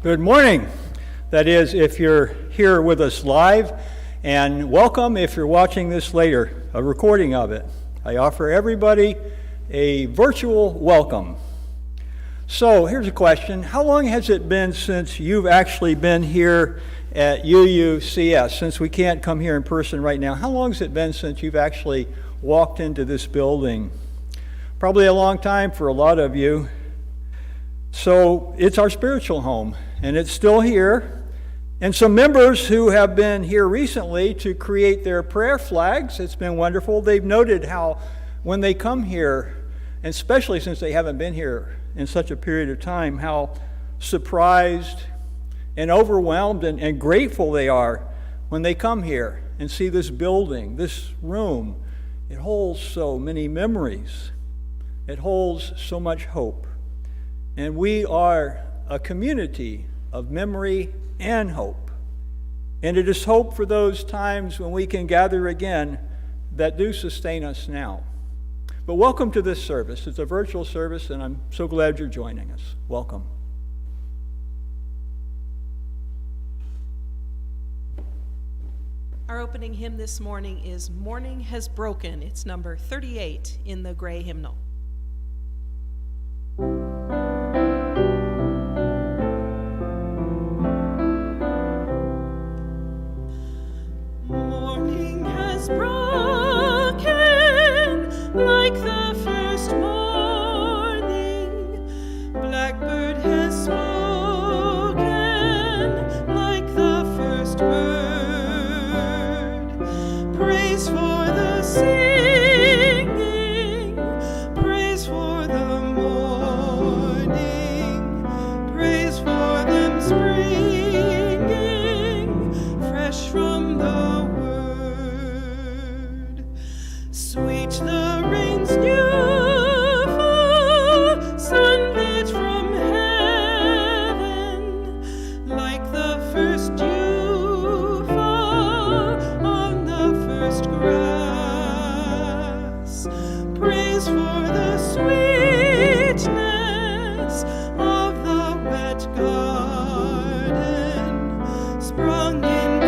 Good morning. That is, if you're here with us live, and welcome if you're watching this later, a recording of it. I offer everybody a virtual welcome. So here's a question. How long has it been since you've actually been here at UUCS? Since we can't come here in person right now, how long has it been since you've actually walked into this building? Probably a long time for a lot of you. So it's our spiritual home, and it's still here. And some members who have been here recently to create their prayer flags, it's been wonderful. They've noted how when they come here, and especially since they haven't been here in such a period of time, how surprised and overwhelmed and grateful they are when they come here and see this building, this room. It holds so many memories. It holds so much hope. And we are a community of memory and hope. And it is hope for those times when we can gather again that do sustain us now. But welcome to this service. It's a virtual service, and I'm so glad you're joining us. Welcome. Our opening hymn this morning is Morning Has Broken. It's number 38 in the gray hymnal. Morning has broken like the first morning. Blackbird has spoken like the first bird. Praise for the singing, praise for the morning, praise for them springing fresh from the sweet the rain's new fall, sunlit from heaven, like the first dew fall on the first grass. Praise for the sweetness of the wet garden, sprung in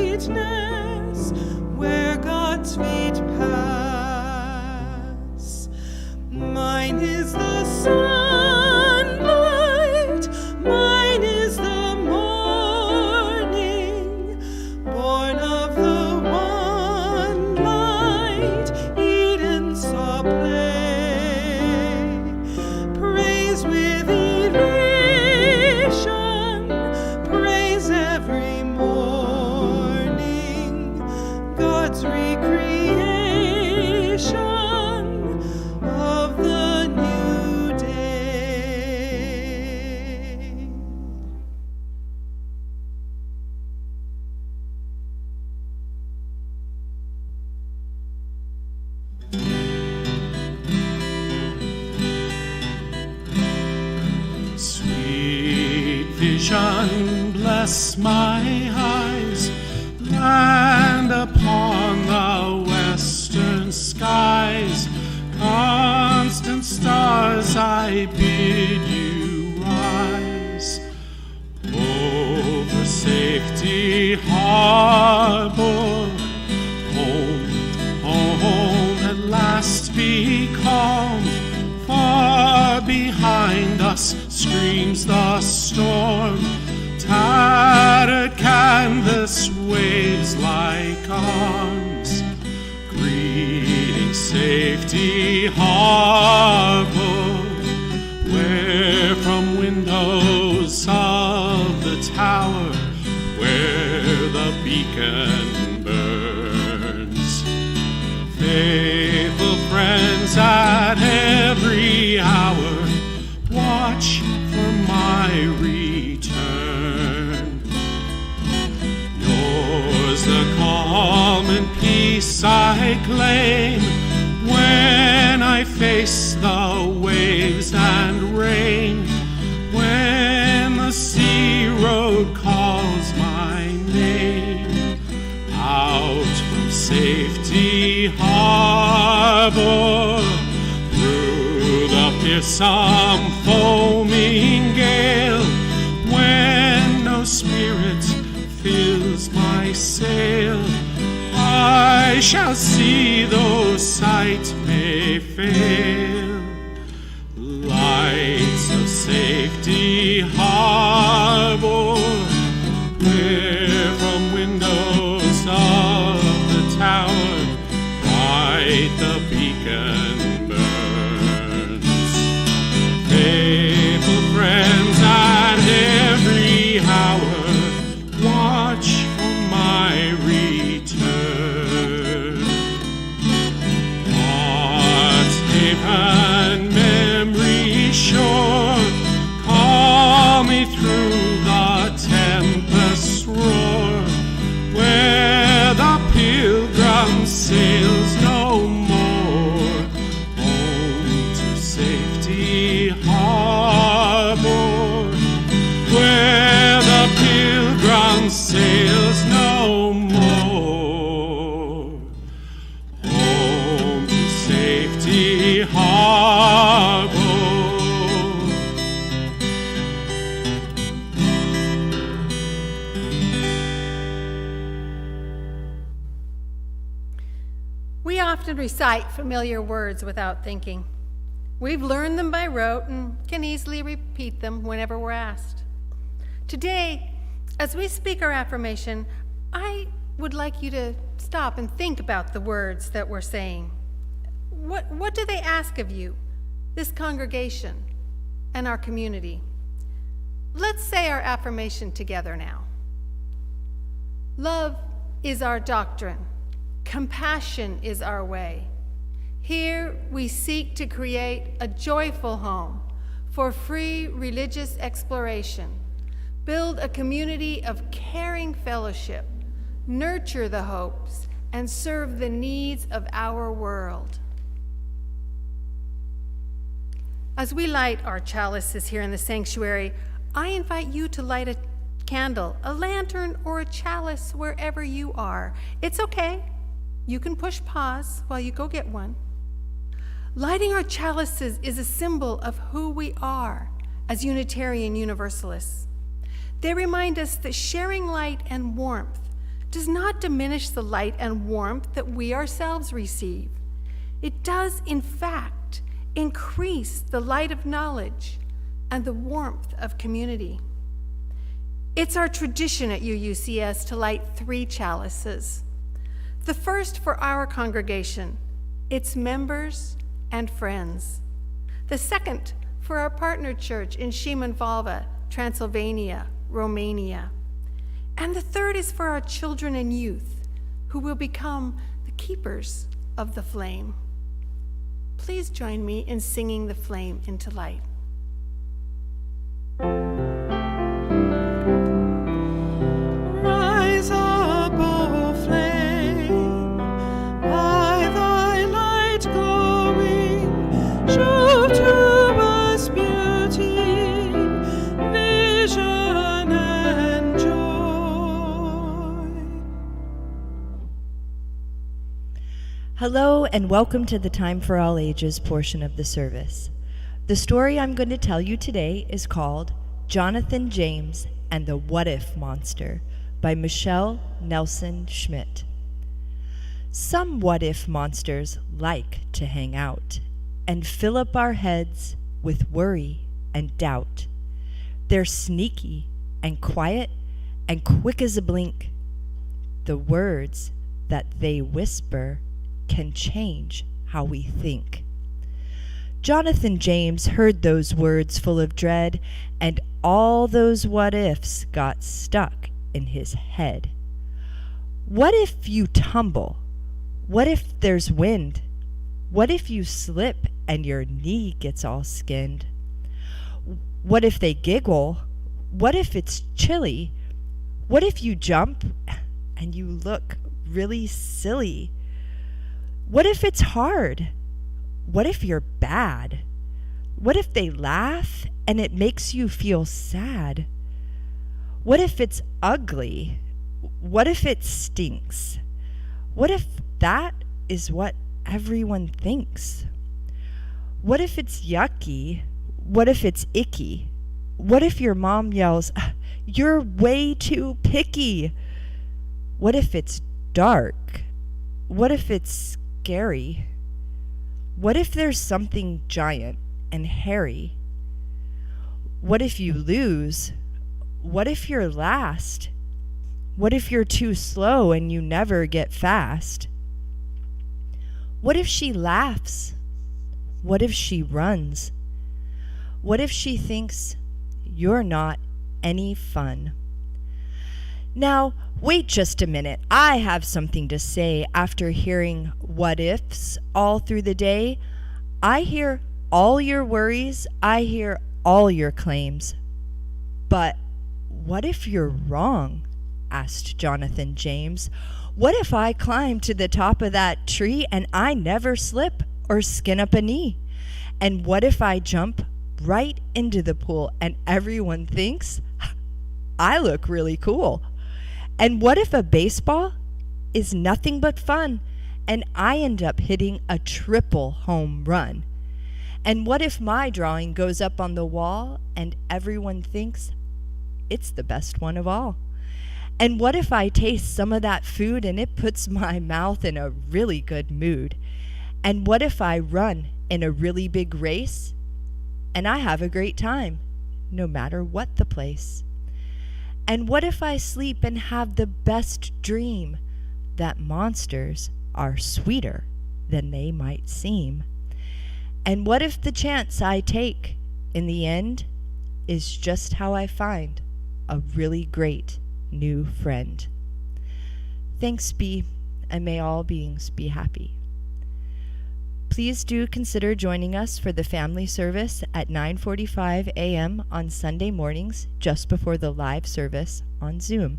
completeness where God's feet pass. Mine is the sunlight, mine is the morning, born of the one light Eden saw play. Praise with elation, praise every morning, God's recreation of the new day. Sweet vision, bless my eyes, land upon the western skies. Constant stars, I bid you rise. Over Safety Harbor, home, home at last be calmed. Far behind us screams the storm. Tattered canvas waves like arms. Greeting Safety Harbor, where from windows of the tower, where the beacon burns, faithful friends at every hour watch for my return. Yours the calm and peace I claim when I face the waves and rain, when the sea road calls my name. Out from Safety Harbor, through the fearsome foaming gale, when no spirit fills my sail, I shall see though sight may fail. Lights of safety harbor, clear from windows of the tower, bright the beacon burns. Faithful friends at every hour, watch for my return. Hearts deep and memory sure, call me through the tempest's roar, where the pilgrim sails no more, home to safety harbor, where the pilgrim sails no more, home to safety harbor. We often recite familiar words without thinking. We've learned them by rote and can easily repeat them whenever we're asked. Today, as we speak our affirmation, I would like you to stop and think about the words that we're saying. What do they ask of you, this congregation, and our community? Let's say our affirmation together now. Love is our doctrine. Compassion is our way. Here we seek to create a joyful home for free religious exploration, build a community of caring fellowship, nurture the hopes, and serve the needs of our world. As we light our chalices here in the sanctuary, I invite you to light a candle, a lantern, or a chalice wherever you are. It's okay. You can push pause while you go get one. Lighting our chalices is a symbol of who we are as Unitarian Universalists. They remind us that sharing light and warmth does not diminish the light and warmth that we ourselves receive. It does, in fact, increase the light of knowledge and the warmth of community. It's our tradition at UUCS to light 3 chalices. The first for our congregation, its members and friends. The second for our partner church in Šiman-Valva, Transylvania, Romania. And the third is for our children and youth, who will become the keepers of the flame. Please join me in singing the flame into light. Rise up, O flame, by thy light glowing, show to us beauty, vision, and joy. Hello and welcome to the Time for All Ages portion of the service. The story I'm going to tell you today is called Jonathan James and the What If Monster by Michelle Nelson Schmidt. Some what if monsters like to hang out and fill up our heads with worry and doubt. They're sneaky and quiet and quick as a blink. The words that they whisper can change how we think. Jonathan James heard those words full of dread, and all those what-ifs got stuck in his head. What if you tumble? What if there's wind? What if you slip and your knee gets all skinned? What if they giggle? What if it's chilly? What if you jump and you look really silly? What if it's hard? What if you're bad? What if they laugh and it makes you feel sad? What if it's ugly? What if it stinks? What if that is what everyone thinks? What if it's yucky? What if it's icky? What if your mom yells, "You're way too picky"? What if it's dark? What if it's scary? What if there's something giant and hairy? What if you lose? What if you're last? What if you're too slow and you never get fast? What if she laughs? What if she runs? What if she thinks you're not any fun? Now, wait just a minute. I have something to say after hearing what ifs all through the day. I hear all your worries. I hear all your claims. But what if you're wrong? Asked Jonathan James. What if I climb to the top of that tree and I never slip or skin up a knee? And what if I jump right into the pool and everyone thinks I look really cool? And what if a baseball is nothing but fun and I end up hitting a triple home run? And what if my drawing goes up on the wall and everyone thinks it's the best one of all? And what if I taste some of that food and it puts my mouth in a really good mood? And what if I run in a really big race and I have a great time, no matter what the place? And what if I sleep and have the best dream that monsters are sweeter than they might seem? And what if the chance I take in the end is just how I find a really great new friend? Thanks be, and may all beings be happy. Please do consider joining us for the family service at 9:45 a.m. on Sunday mornings, just before the live service on Zoom,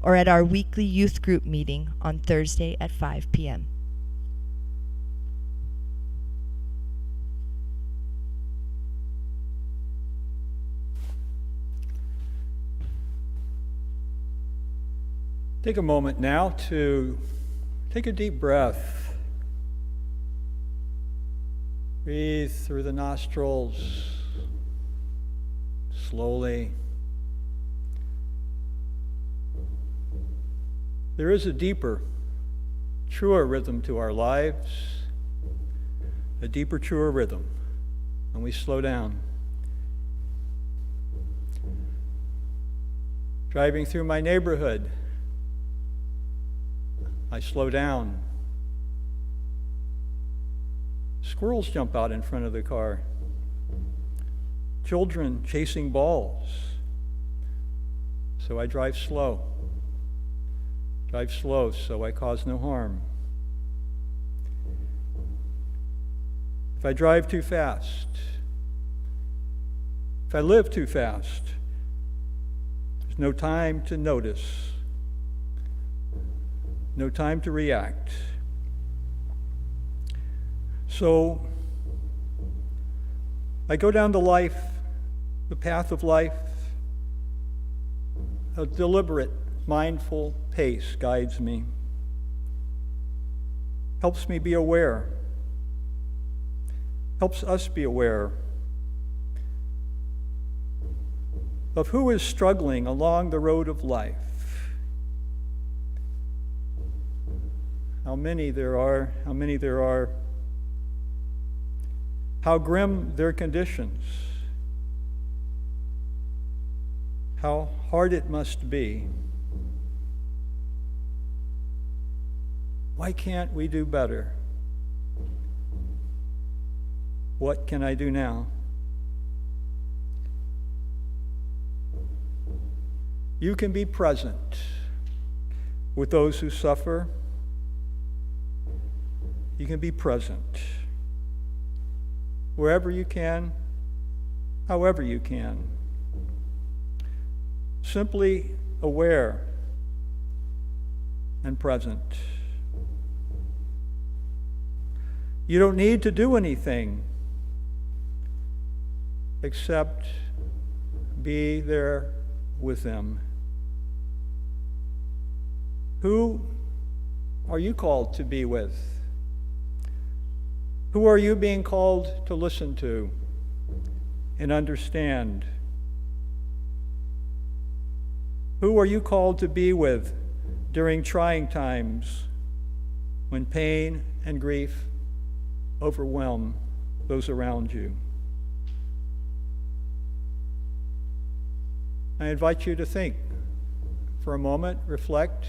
or at our weekly youth group meeting on Thursday at 5 p.m. Take a moment now to take a deep breath. Breathe through the nostrils slowly. There is a deeper, truer rhythm to our lives, a deeper, truer rhythm when we slow down. Driving through my neighborhood, I slow down. Squirrels jump out in front of the car. Children chasing balls. So I drive slow. Drive slow so I cause no harm. If I drive too fast, if I live too fast, there's no time to notice, no time to react. So I go down to life, the path of life. A deliberate, mindful pace guides me, helps me be aware, helps us be aware of who is struggling along the road of life. How many there are, how grim their conditions, how hard it must be. Why can't we do better? What can I do now? You can be present with those who suffer. You can be present wherever you can, however you can. Simply aware and present. You don't need to do anything except be there with them. Who are you called to be with? Who are you being called to listen to and understand Who are you called to be with during trying times when pain and grief overwhelm those around you? I invite you to think for a moment, reflect.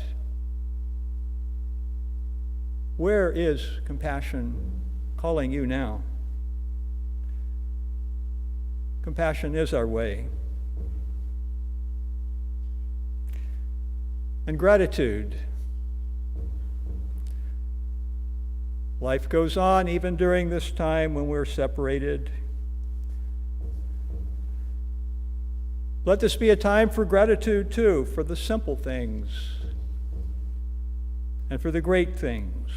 Where is compassion calling you now? Compassion is our way. And gratitude. Life goes on even during this time when we're separated. Let this be a time for gratitude too, for the simple things and for the great things.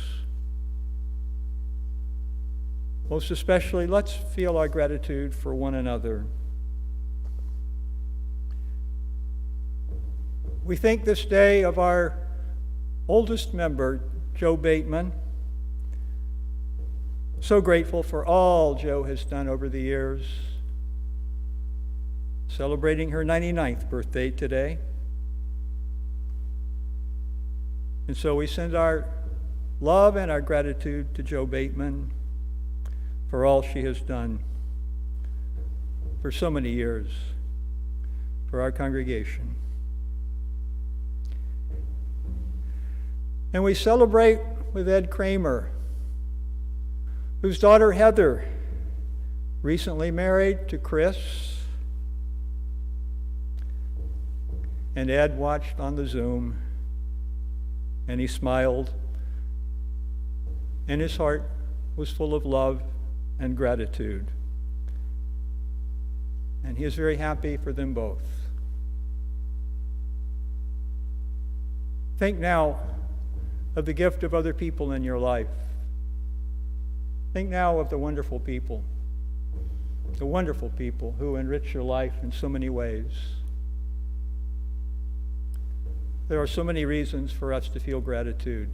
Most especially, let's feel our gratitude for one another. We think this day of our oldest member, Joe Bateman. So grateful for all Joe has done over the years. Celebrating her 99th birthday today. And so we send our love and our gratitude to Joe Bateman for all she has done for so many years for our congregation. And we celebrate with Ed Kramer, whose daughter Heather recently married to Chris. And Ed watched on the Zoom, and he smiled, and his heart was full of love and gratitude. And he is very happy for them both. Think now of the gift of other people in your life. Think now of the wonderful people who enrich your life in so many ways. There are so many reasons for us to feel gratitude.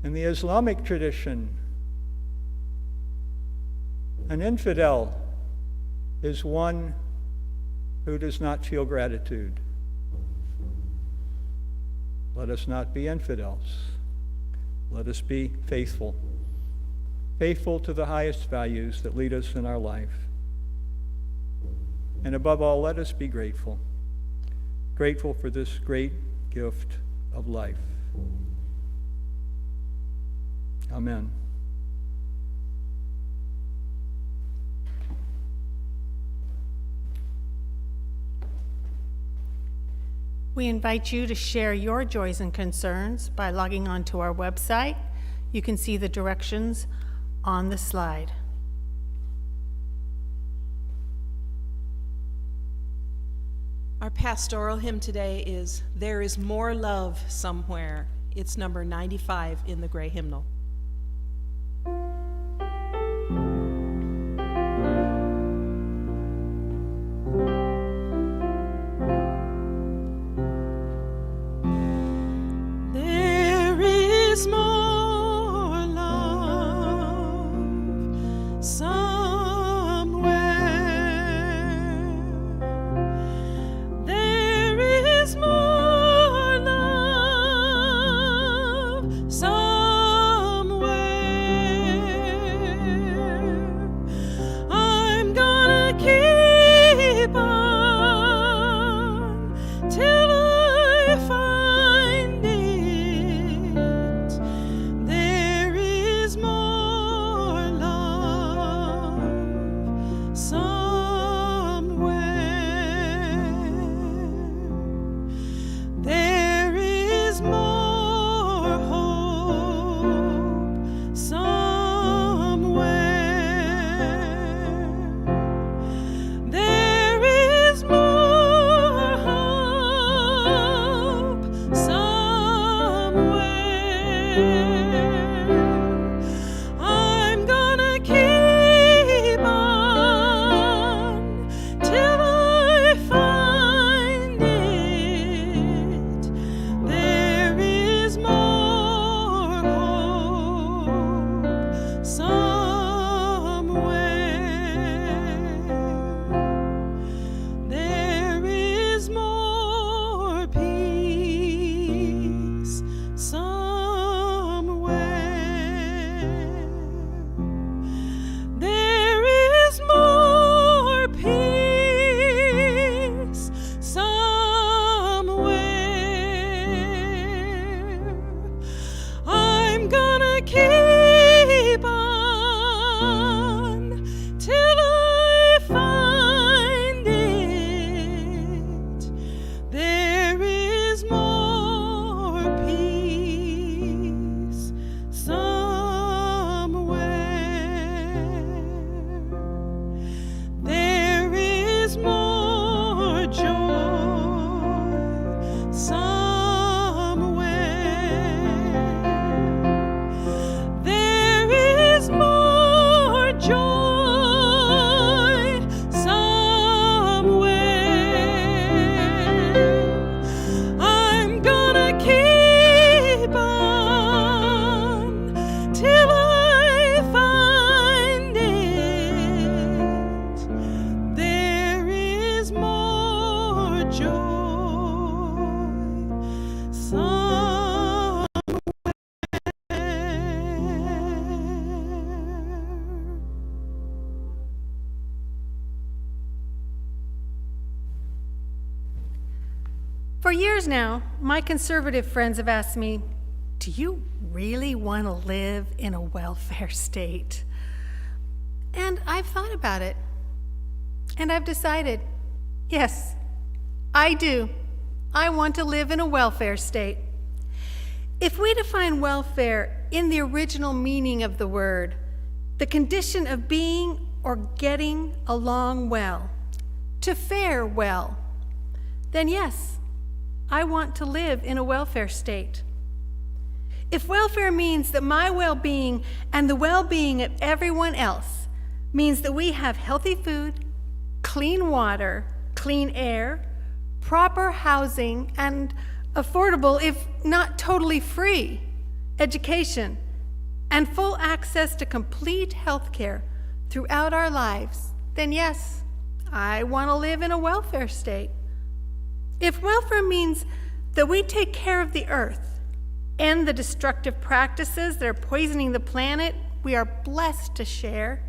In the Islamic tradition, an infidel is one who does not feel gratitude. Let us not be infidels. Let us be faithful. Faithful to the highest values that lead us in our life. And above all, let us be grateful. Grateful for this great gift of life. Amen. We invite you to share your joys and concerns by logging on to our website. You can see the directions on the slide. Our pastoral hymn today is There Is More Love Somewhere. It's number 95 in the gray hymnal. There is more love somewhere. There is more love somewhere. I'm gonna keep on till I find it. There is more love somewhere. There is more hope somewhere. There is more hope somewhere. I'm gonna keep on till I find it. There is more hope somewhere. For years now, my conservative friends have asked me, do you really want to live in a welfare state? And I've thought about it, and I've decided, yes, I do. I want to live in a welfare state. If we define welfare in the original meaning of the word, the condition of being or getting along well, to fare well, then yes, I want to live in a welfare state. If welfare means that my well-being and the well-being of everyone else means that we have healthy food, clean water, clean air, proper housing, and affordable, if not totally free, education, and full access to complete health care throughout our lives, then yes, I want to live in a welfare state. If welfare means that we take care of the earth, end the destructive practices that are poisoning the planet we are blessed to share,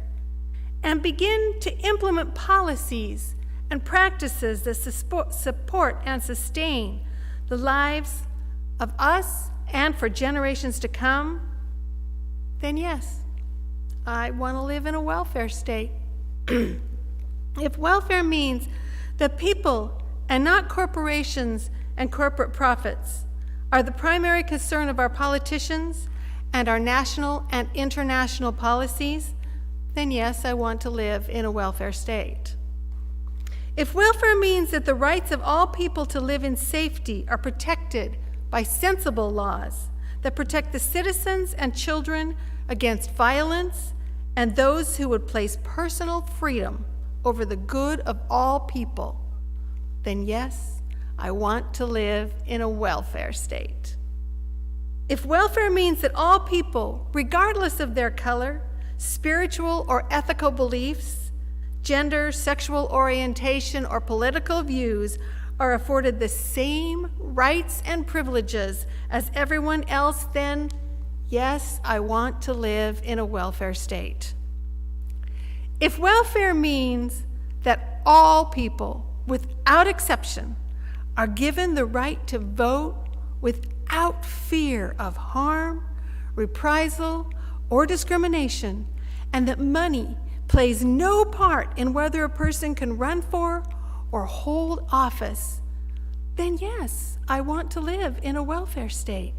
and begin to implement policies and practices that support and sustain the lives of us and for generations to come, then yes, I want to live in a welfare state. If welfare means that people and not corporations and corporate profits are the primary concern of our politicians and our national and international policies, then yes, I want to live in a welfare state. If welfare means that the rights of all people to live in safety are protected by sensible laws that protect the citizens and children against violence and those who would place personal freedom over the good of all people, then yes, I want to live in a welfare state. If welfare means that all people, regardless of their color, spiritual or ethical beliefs, gender, sexual orientation, or political views, are afforded the same rights and privileges as everyone else, then yes, I want to live in a welfare state. If welfare means that all people, without exception, are given the right to vote without fear of harm, reprisal, or discrimination, and that money plays no part in whether a person can run for or hold office, then yes, I want to live in a welfare state.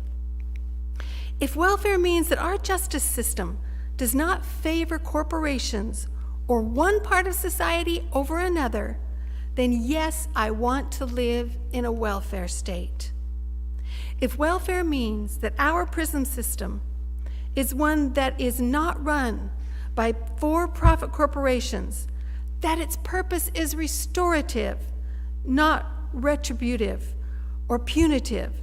If welfare means that our justice system does not favor corporations or one part of society over another, then yes, I want to live in a welfare state. If welfare means that our prison system is one that is not run by for-profit corporations, that its purpose is restorative, not retributive or punitive,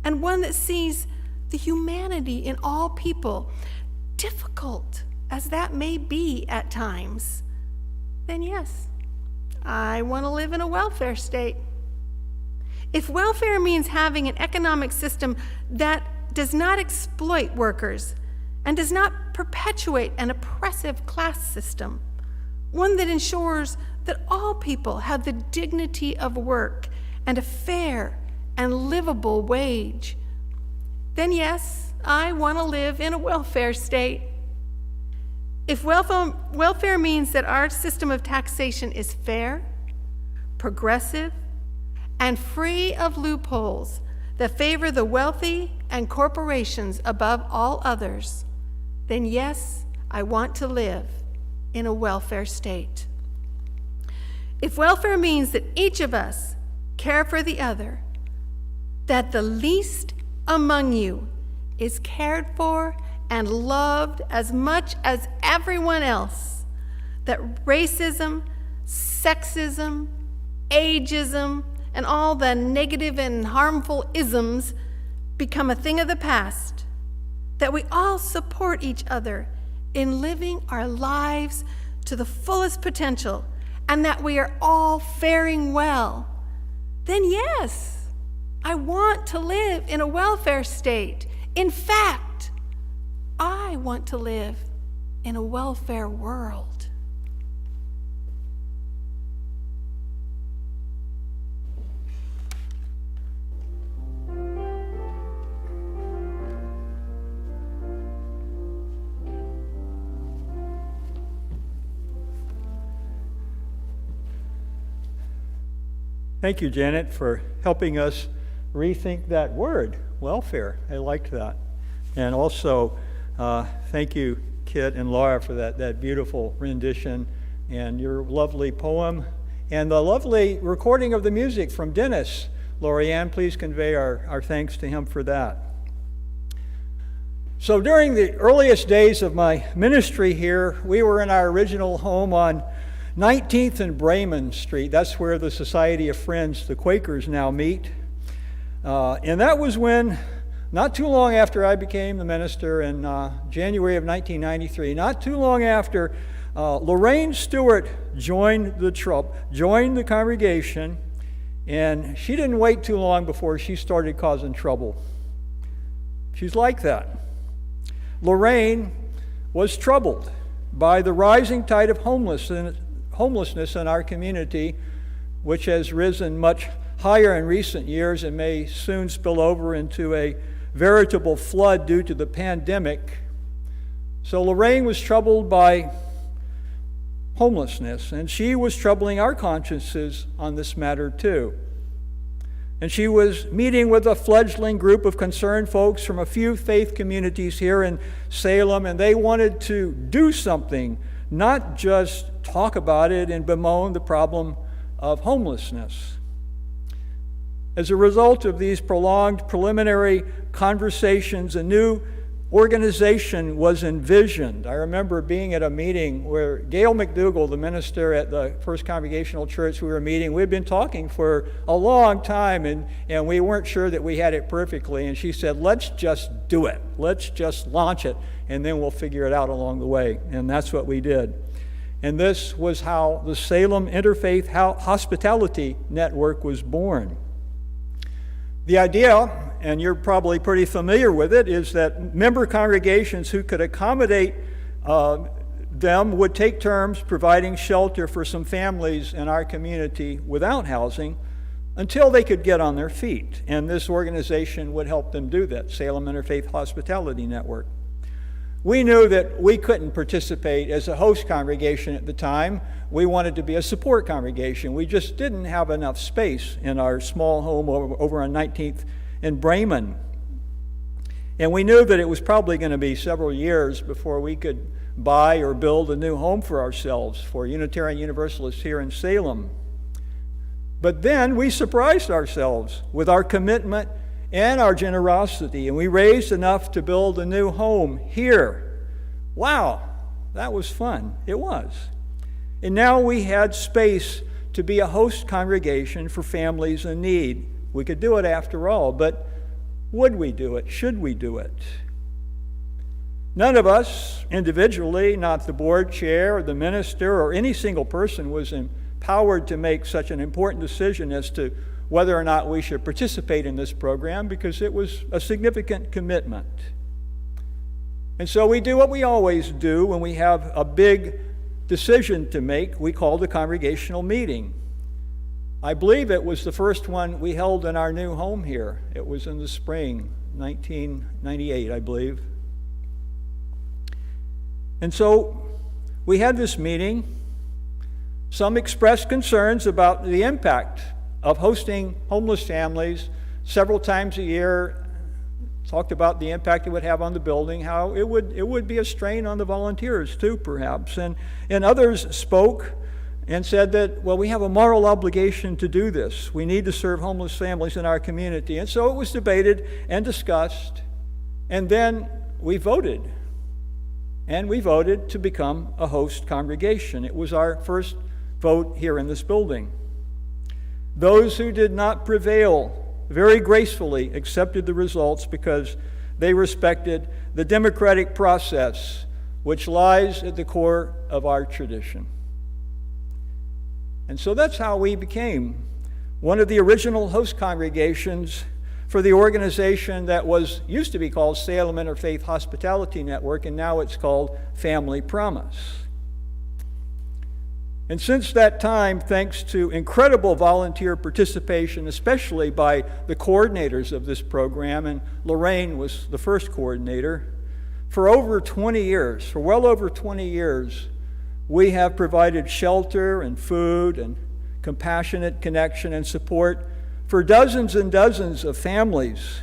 and one that sees the humanity in all people, difficult as that may be at times, then yes, I want to live in a welfare state. If welfare means having an economic system that does not exploit workers and does not perpetuate an oppressive class system, one that ensures that all people have the dignity of work and a fair and livable wage, then yes, I want to live in a welfare state. If welfare means that our system of taxation is fair, progressive, and free of loopholes that favor the wealthy and corporations above all others, then yes, I want to live in a welfare state. If welfare means that each of us care for the other, that the least among you is cared for and loved as much as everyone else, that racism, sexism, ageism, and all the negative and harmful isms become a thing of the past, that we all support each other in living our lives to the fullest potential, and that we are all faring well, then yes, I want to live in a welfare state. In fact, I want to live in a welfare world. Thank you, Janet, for helping us rethink that word, welfare. I liked that. And also, thank you, Kit and Laura, for that beautiful rendition and your lovely poem and the lovely recording of the music from Dennis. Lorianne, please convey our thanks to him for that. So during the earliest days of my ministry here, we were in our original home on 19th and Bremen Street. That's where the Society of Friends, the Quakers, now meet. And that was when, not too long after I became the minister in January of 1993, not too long after, Lorraine Stewart joined the congregation, and she didn't wait too long before she started causing trouble. She's like that. Lorraine was troubled by the rising tide of homelessness in our community, which has risen much higher in recent years and may soon spill over into a veritable flood due to the pandemic. So Lorraine was troubled by homelessness, and she was troubling our consciences on this matter too. And she was meeting with a fledgling group of concerned folks from a few faith communities here in Salem, and they wanted to do something, not just talk about it and bemoan the problem of homelessness. As a result of these prolonged preliminary conversations, a new organization was envisioned. I remember being at a meeting where Gail McDougall, the minister at the First Congregational Church we were meeting, we'd been talking for a long time, and we weren't sure that we had it perfectly. And she said, let's just do it. Let's just launch it, and then we'll figure it out along the way. And that's what we did. And this was how the Salem Interfaith Hospitality Network was born. The idea, and you're probably pretty familiar with it, is that member congregations who could accommodate them would take turns providing shelter for some families in our community without housing until they could get on their feet. And this organization would help them do that, Salem Interfaith Hospitality Network. We knew that we couldn't participate as a host congregation at the time. We wanted to be a support congregation. We just didn't have enough space in our small home over on 19th and Bremen. And we knew that it was probably going to be several years before we could buy or build a new home for ourselves for Unitarian Universalists here in Salem. But then we surprised ourselves with our commitment and our generosity, and we raised enough to build a new home here. Wow, that was fun. It was. And now we had space to be a host congregation for families in need. We could do it after all, but would we do it? Should we do it? None of us individually, not the board chair or the minister or any single person, was empowered to make such an important decision as to whether or not we should participate in this program, because it was a significant commitment. And so we do what we always do when we have a big decision to make. We called a congregational meeting. I believe it was the first one we held in our new home here. It was in the spring, 1998, I believe. And so we had this meeting. Some expressed concerns about the impact of hosting homeless families several times a year, talked about the impact it would have on the building, how it would be a strain on the volunteers too, perhaps. And others spoke and said that, well, we have a moral obligation to do this. We need to serve homeless families in our community. And so it was debated and discussed, and then we voted. And we voted to become a host congregation. It was our first vote here in this building. Those who did not prevail very gracefully accepted the results because they respected the democratic process which lies at the core of our tradition. And so that's how we became one of the original host congregations for the organization that used to be called Salem Interfaith Hospitality Network, and now it's called Family Promise. And since that time, thanks to incredible volunteer participation, especially by the coordinators of this program, and Lorraine was the first coordinator, for well over 20 years, we have provided shelter and food and compassionate connection and support for dozens and dozens of families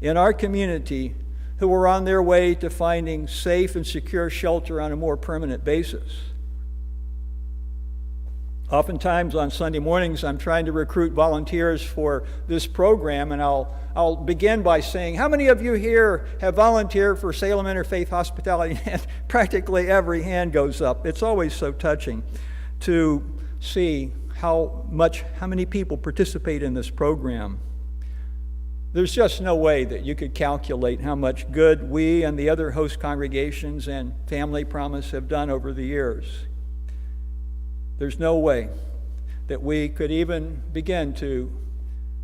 in our community who are on their way to finding safe and secure shelter on a more permanent basis. Oftentimes on Sunday mornings, I'm trying to recruit volunteers for this program, and I'll begin by saying, how many of you here have volunteered for Salem Interfaith Hospitality? And practically every hand goes up. It's always so touching to see how many people participate in this program. There's just no way that you could calculate how much good we and the other host congregations and Family Promise have done over the years. There's no way that we could even begin to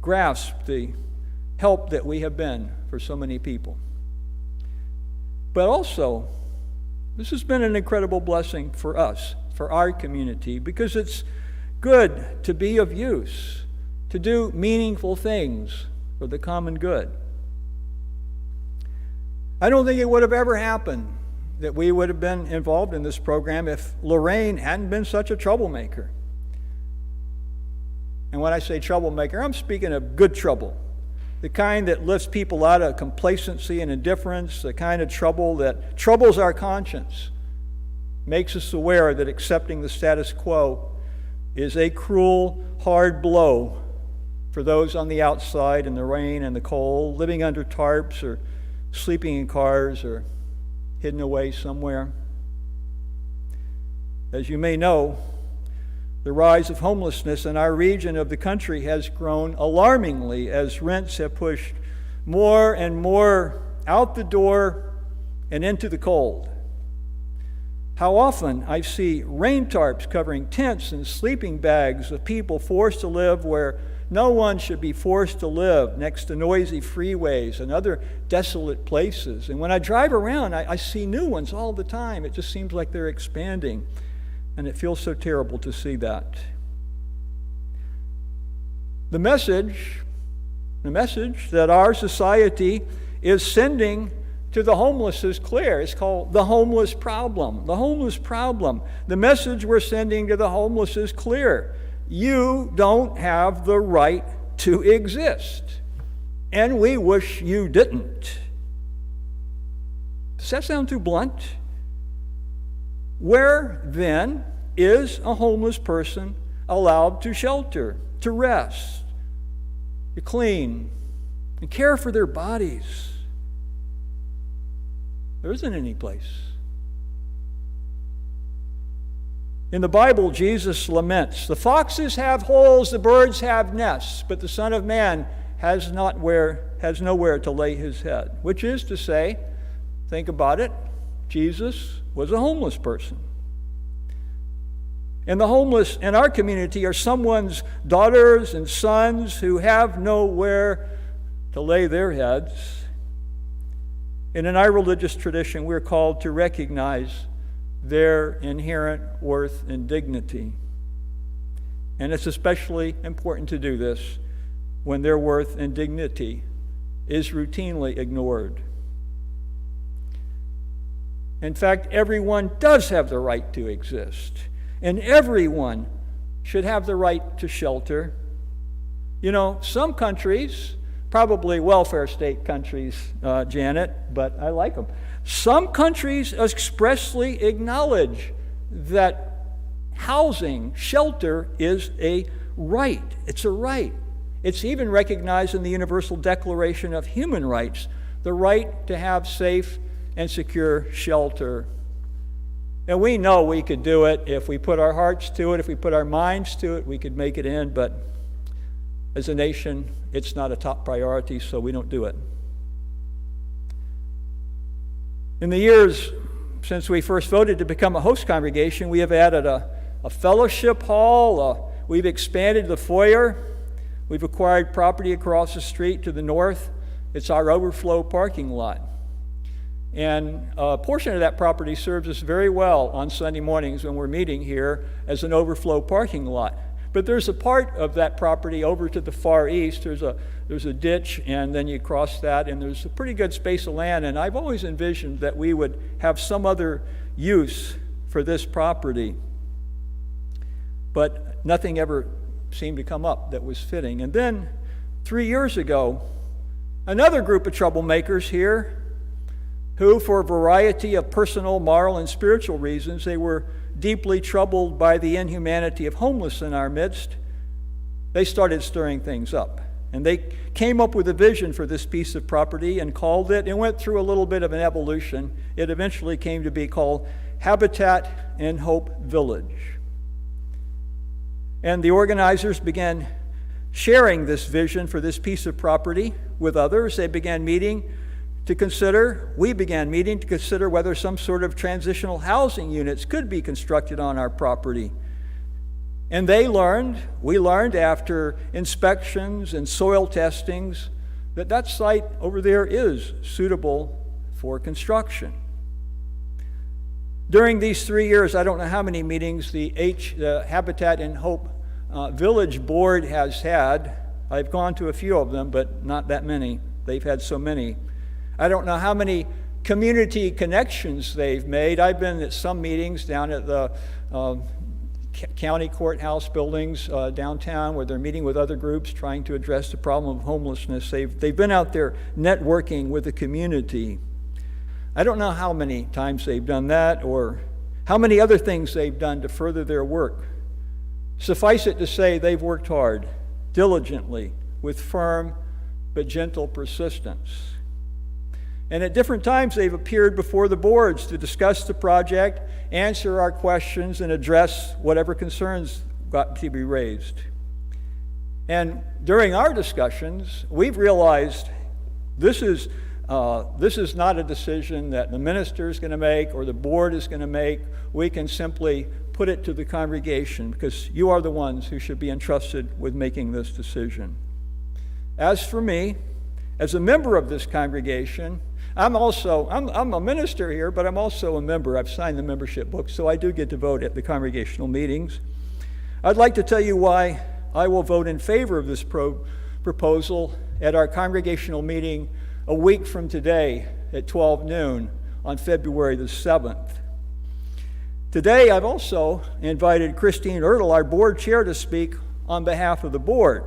grasp the help that we have been for so many people. But also, this has been an incredible blessing for us, for our community, because it's good to be of use, to do meaningful things for the common good. I don't think it would have ever happened that we would have been involved in this program if Lorraine hadn't been such a troublemaker. And when I say troublemaker, I'm speaking of good trouble. The kind that lifts people out of complacency and indifference, the kind of trouble that troubles our conscience, makes us aware that accepting the status quo is a cruel, hard blow for those on the outside in the rain and the cold, living under tarps or sleeping in cars or hidden away somewhere. As you may know, the rise of homelessness in our region of the country has grown alarmingly as rents have pushed more and more out the door and into the cold. How often I see rain tarps covering tents and sleeping bags of people forced to live where no one should be forced to live, next to noisy freeways and other desolate places. And when I drive around, I see new ones all the time. It just seems like they're expanding. And it feels so terrible to see that. The message that our society is sending to the homeless is clear. It's called the homeless problem. The homeless problem. The message we're sending to the homeless is clear. You don't have the right to exist, and we wish you didn't. Does that sound too blunt? Where, then, is a homeless person allowed to shelter, to rest, to clean, and care for their bodies? There isn't any place. In the Bible, Jesus laments, "The foxes have holes, the birds have nests, but the Son of Man has nowhere to lay his head." Which is to say, think about it, Jesus was a homeless person. And the homeless in our community are someone's daughters and sons who have nowhere to lay their heads. And in our religious tradition, we're called to recognize their inherent worth and dignity. And it's especially important to do this when their worth and dignity is routinely ignored. In fact, everyone does have the right to exist, and everyone should have the right to shelter. You know, some countries, probably welfare state countries, Janet, but I like them. Some countries expressly acknowledge that housing, shelter, is a right. It's a right. It's even recognized in the Universal Declaration of Human Rights, the right to have safe and secure shelter. And we know we could do it if we put our hearts to it, if we put our minds to it, we could make it in, but as a nation, it's not a top priority, so we don't do it. In the years since we first voted to become a host congregation, we have added a fellowship hall, we've expanded the foyer, we've acquired property across the street to the north. It's our overflow parking lot. And a portion of that property serves us very well on Sunday mornings when we're meeting here as an overflow parking lot. But there's a part of that property over to the far east. There's a ditch, and then you cross that, and there's a pretty good space of land. And I've always envisioned that we would have some other use for this property. But nothing ever seemed to come up that was fitting. And then 3 years ago, another group of troublemakers here who, for a variety of personal, moral, and spiritual reasons, they were deeply troubled by the inhumanity of homeless in our midst, they started stirring things up. And they came up with a vision for this piece of property and called it, and went through a little bit of an evolution. It eventually came to be called Habitat and Hope Village. And the organizers began sharing this vision for this piece of property with others. They began meeting to consider, we began meeting to consider whether some sort of transitional housing units could be constructed on our property. And we learned after inspections and soil testings that site over there is suitable for construction. During these 3 years, I don't know how many meetings the Habitat and Hope Village Board has had. I've gone to a few of them, but not that many. They've had so many. I don't know how many community connections they've made. I've been at some meetings down at the county courthouse buildings downtown where they're meeting with other groups trying to address the problem of homelessness. They've been out there networking with the community. I don't know how many times they've done that or how many other things they've done to further their work. Suffice it to say, they've worked hard, diligently, with firm but gentle persistence. And at different times, they've appeared before the boards to discuss the project, answer our questions, and address whatever concerns got to be raised. And during our discussions, we've realized this is not a decision that the minister is going to make or the board is going to make. We can simply put it to the congregation because you are the ones who should be entrusted with making this decision. As for me, as a member of this congregation, I'm a minister here, but I'm also a member. I've signed the membership book, so I do get to vote at the congregational meetings. I'd like to tell you why I will vote in favor of this proposal at our congregational meeting a week from today at 12 noon on February the 7th. Today, I've also invited Christine Ertl, our board chair, to speak on behalf of the board.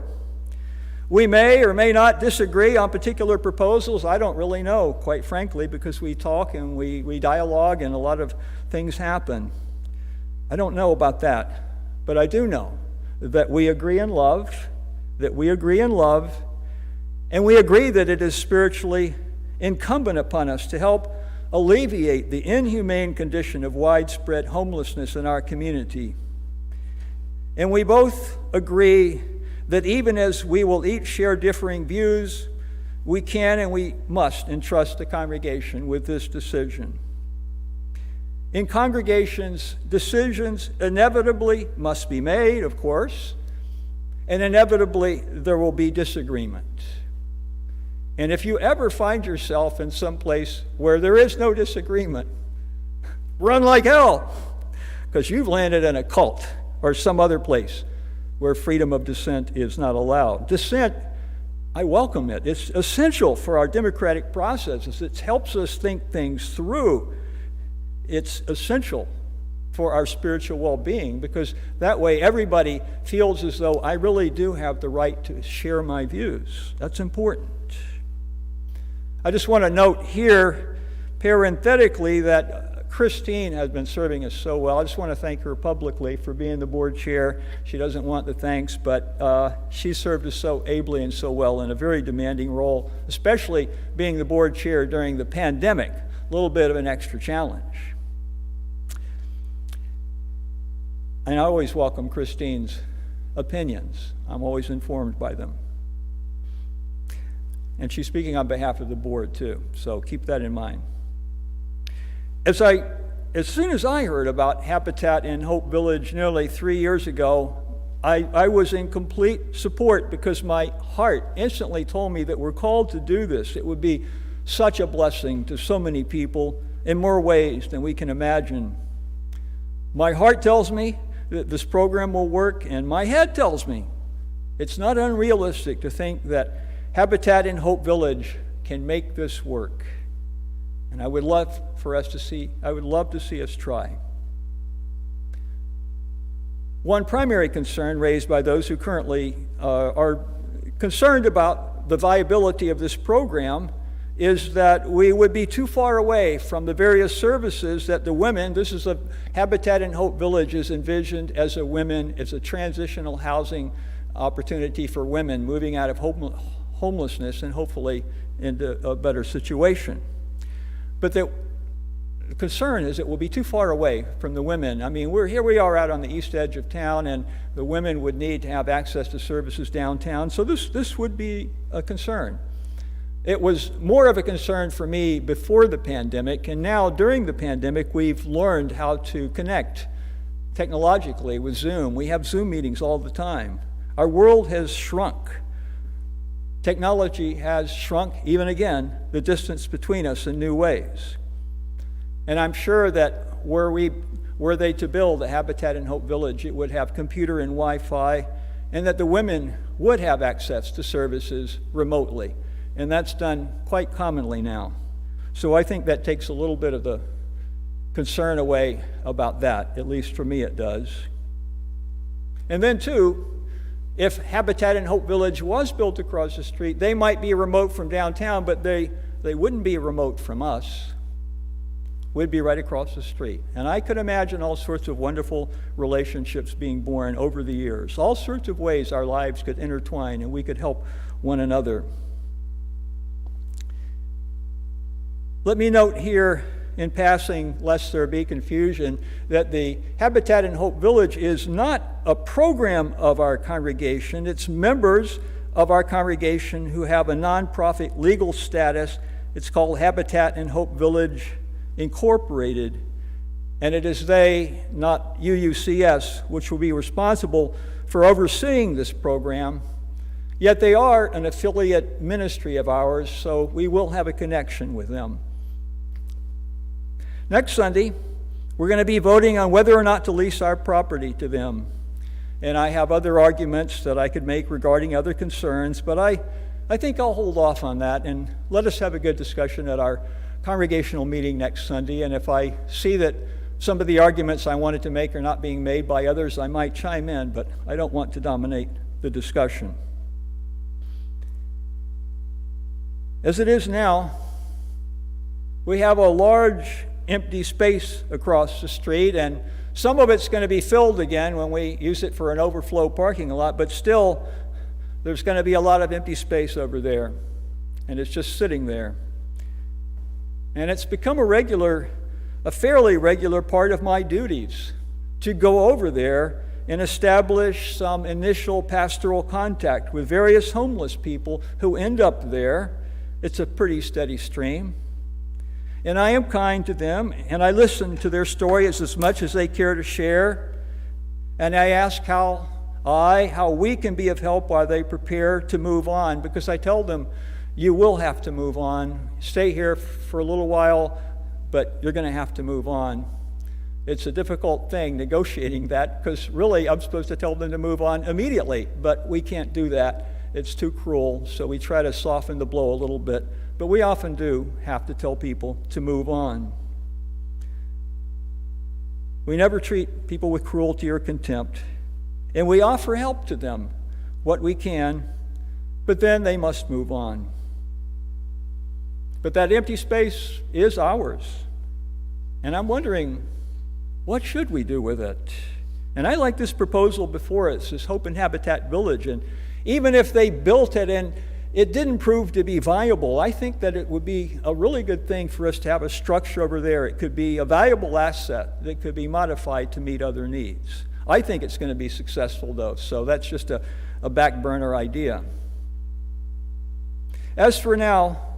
We may or may not disagree on particular proposals. I don't really know, quite frankly, because we talk and we dialogue and a lot of things happen. I don't know about that, but I do know that we agree in love, and we agree that it is spiritually incumbent upon us to help alleviate the inhumane condition of widespread homelessness in our community. And we both agree that even as we will each share differing views, we can and we must entrust the congregation with this decision. In congregations, decisions inevitably must be made, of course, and inevitably there will be disagreement. And if you ever find yourself in some place where there is no disagreement, run like hell, because you've landed in a cult or some other place where freedom of dissent is not allowed. Dissent, I welcome it. It's essential for our democratic processes. It helps us think things through. It's essential for our spiritual well-being because that way everybody feels as though I really do have the right to share my views. That's important. I just want to note here, parenthetically, that Christine has been serving us so well. I just want to thank her publicly for being the board chair. She doesn't want the thanks, but she served us so ably and so well in a very demanding role, especially being the board chair during the pandemic, a little bit of an extra challenge. And I always welcome Christine's opinions. I'm always informed by them. And she's speaking on behalf of the board too, so keep that in mind. As soon as I heard about Habitat in Hope Village nearly 3 years ago, I was in complete support because my heart instantly told me that we're called to do this. It would be such a blessing to so many people in more ways than we can imagine. My heart tells me that this program will work, and my head tells me it's not unrealistic to think that Habitat in Hope Village can make this work. And I would love to see us try. One primary concern raised by those who currently are concerned about the viability of this program is that we would be too far away from the various services that the women, this is a Habitat and Hope Village is envisioned as it's a transitional housing opportunity for women moving out of homelessness and hopefully into a better situation. But the concern is it will be too far away from the women. I mean, we are out on the east edge of town, and the women would need to have access to services downtown, so this would be a concern. It was more of a concern for me before the pandemic, and now during the pandemic, we've learned how to connect technologically with Zoom. We have Zoom meetings all the time. Our world has shrunk. Technology has shrunk, even again, the distance between us in new ways. And I'm sure that were they to build a Habitat and Hope Village, it would have computer and Wi-Fi, and that the women would have access to services remotely. And that's done quite commonly now. So I think that takes a little bit of the concern away about that, at least for me it does. And then too, if Habitat and Hope Village was built across the street, they might be remote from downtown, but they wouldn't be remote from us. We'd be right across the street. And I could imagine all sorts of wonderful relationships being born over the years, all sorts of ways our lives could intertwine and we could help one another. Let me note here in passing, lest there be confusion, that the Habitat and Hope Village is not a program of our congregation. It's members of our congregation who have a nonprofit legal status. It's called Habitat and Hope Village Incorporated, and it is they, not UUCS, which will be responsible for overseeing this program. Yet they are an affiliate ministry of ours, so we will have a connection with them. Next Sunday, we're going to be voting on whether or not to lease our property to them. And I have other arguments that I could make regarding other concerns, but I think I'll hold off on that and let us have a good discussion at our congregational meeting next Sunday. And if I see that some of the arguments I wanted to make are not being made by others, I might chime in, but I don't want to dominate the discussion. As it is now, we have a large empty space across the street, and some of it's going to be filled again when we use it for an overflow parking lot, but still there's going to be a lot of empty space over there, and it's just sitting there. And it's become a fairly regular part of my duties to go over there and establish some initial pastoral contact with various homeless people who end up there. It's a pretty steady stream. And I am kind to them, and I listen to their stories as much as they care to share. And I ask how we can be of help while they prepare to move on, because I tell them, you will have to move on. Stay here for a little while, but you're going to have to move on. It's a difficult thing negotiating that, because really I'm supposed to tell them to move on immediately, but we can't do that. It's too cruel, so we try to soften the blow a little bit. But we often do have to tell people to move on. We never treat people with cruelty or contempt, and we offer help to them, what we can, but then they must move on. But that empty space is ours, and I'm wondering, what should we do with it? And I like this proposal before us, this Hope and Habitat Village, and even if they built it and it didn't prove to be viable, I think that it would be a really good thing for us to have a structure over there. It could be a valuable asset that could be modified to meet other needs. I think it's going to be successful, though, so that's just a back burner idea. As for now,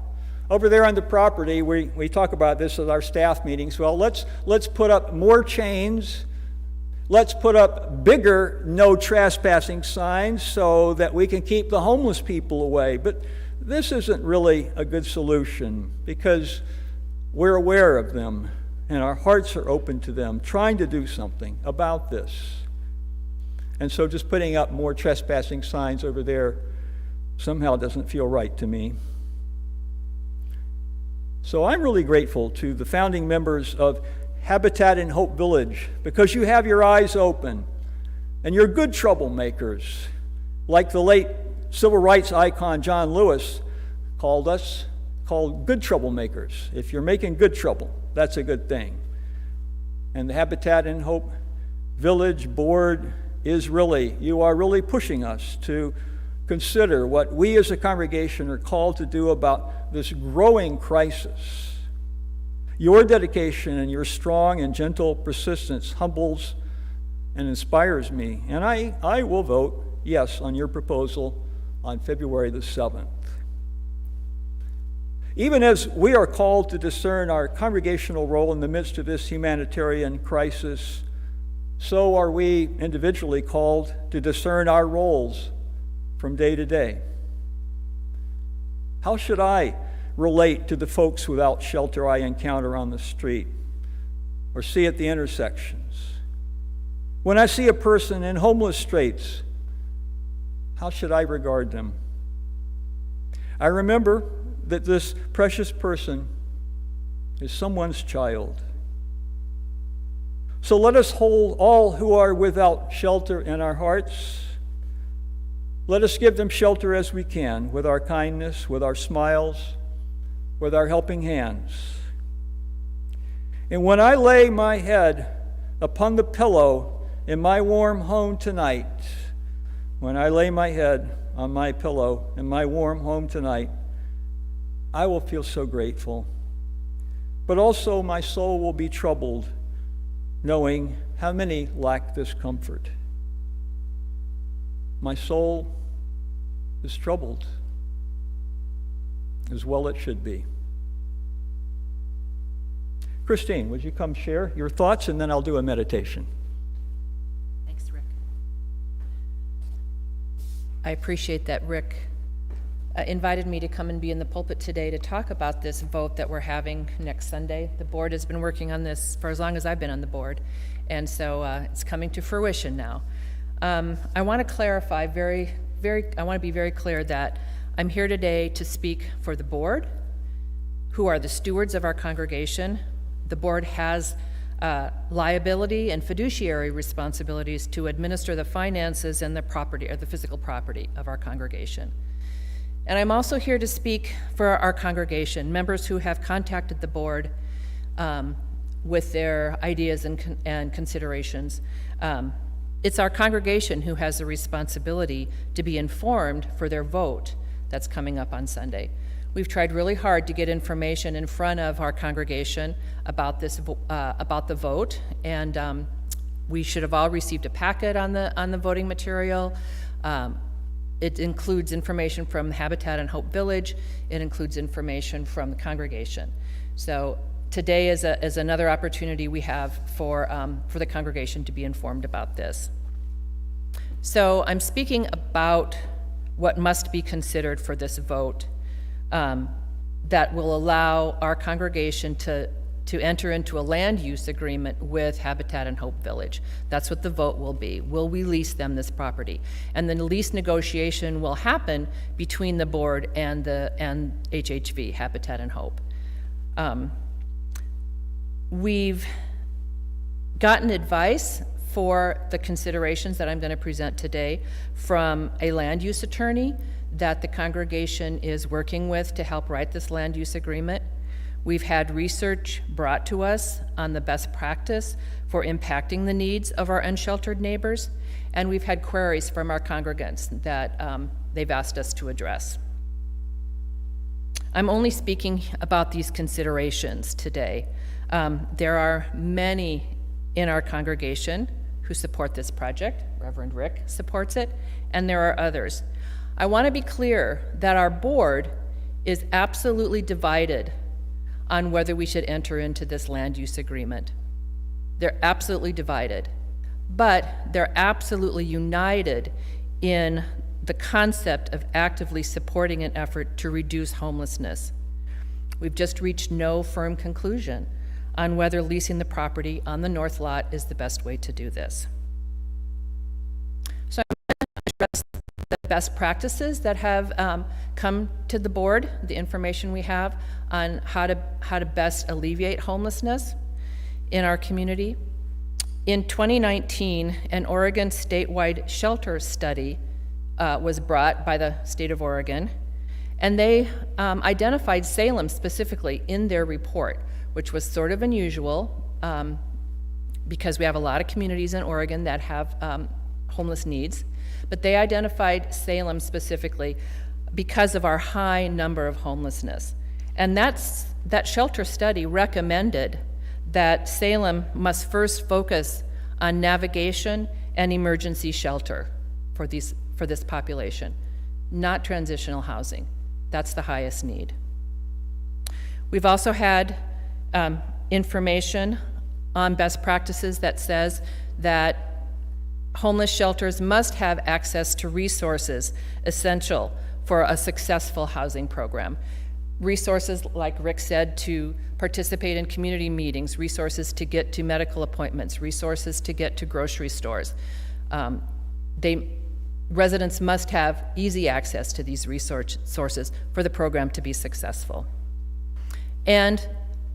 over there on the property, we talk about this at our staff meetings. Well, let's put up more chains. Let's put up bigger no trespassing signs so that we can keep the homeless people away. But this isn't really a good solution, because we're aware of them and our hearts are open to them, trying to do something about this. And so just putting up more trespassing signs over there somehow doesn't feel right to me. So I'm really grateful to the founding members of Habitat and Hope Village, because you have your eyes open And you're good troublemakers, like the late civil rights icon John Lewis called good troublemakers. If you're making good trouble, that's a good thing. And the Habitat and Hope Village Board you are really pushing us to consider what we as a congregation are called to do about this growing crisis. Your dedication and your strong and gentle persistence humbles and inspires me, and I will vote yes on your proposal on February the 7th. Even as we are called to discern our congregational role in the midst of this humanitarian crisis, so are we individually called to discern our roles from day to day. How should I relate to the folks without shelter I encounter on the street or see at the intersections? When I see a person in homeless straits, how should I regard them? I remember that this precious person is someone's child. So let us hold all who are without shelter in our hearts. Let us give them shelter as we can, with our kindness, with our smiles, with our helping hands. And when I lay my head upon the pillow in my warm home tonight, when I lay my head on my pillow in my warm home tonight, I will feel so grateful. But also my soul will be troubled, knowing how many lack this comfort. My soul is troubled, as well it should be. Christine, would you come share your thoughts, and then I'll do a meditation. Thanks, Rick. I appreciate that Rick invited me to come and be in the pulpit today to talk about this vote that we're having next Sunday. The board has been working on this for as long as I've been on the board, and so it's coming to fruition now. I want to clarify I want to be very clear that I'm here today to speak for the board, who are the stewards of our congregation. The board has liability and fiduciary responsibilities to administer the finances and the property, or the physical property of our congregation. And I'm also here to speak for our congregation, members who have contacted the board with their ideas and considerations. It's our congregation who has the responsibility to be informed for their vote that's coming up on Sunday. We've tried really hard to get information in front of our congregation about this, about the vote, and we should have all received a packet on the voting material. It includes information from Habitat and Hope Village. It includes information from the congregation. So today is another opportunity we have for the congregation to be informed about this. So I'm speaking about what must be considered for this vote that will allow our congregation to enter into a land use agreement with Habitat and Hope Village. That's what the vote will be. Will we lease them this property? And the lease negotiation will happen between the board and HHV, Habitat and Hope. We've gotten advice for the considerations that I'm going to present today from a land use attorney that the congregation is working with to help write this land use agreement. We've had research brought to us on the best practice for impacting the needs of our unsheltered neighbors, and we've had queries from our congregants that they've asked us to address. I'm only speaking about these considerations today. There are many in our congregation who support this project. Reverend Rick supports it, and there are others. I want to be clear that our board is absolutely divided on whether we should enter into this land use agreement. They're absolutely divided, but they're absolutely united in the concept of actively supporting an effort to reduce homelessness. We've just reached no firm conclusion on whether leasing the property on the north lot is the best way to do this. So I'm going to address the best practices that have come to the board, the information we have on how to best alleviate homelessness in our community. In 2019, an Oregon statewide shelter study was brought by the state of Oregon, and they identified Salem specifically in their report, which was sort of unusual because we have a lot of communities in Oregon that have homeless needs, but they identified Salem specifically because of our high number of homelessness. And that shelter study recommended that Salem must first focus on navigation and emergency shelter for this population, not transitional housing. That's the highest need. We've also had information on best practices that says that homeless shelters must have access to resources essential for a successful housing program. Resources, like Rick said, to participate in community meetings, resources to get to medical appointments, resources to get to grocery stores. Residents must have easy access to these resources for the program to be successful. And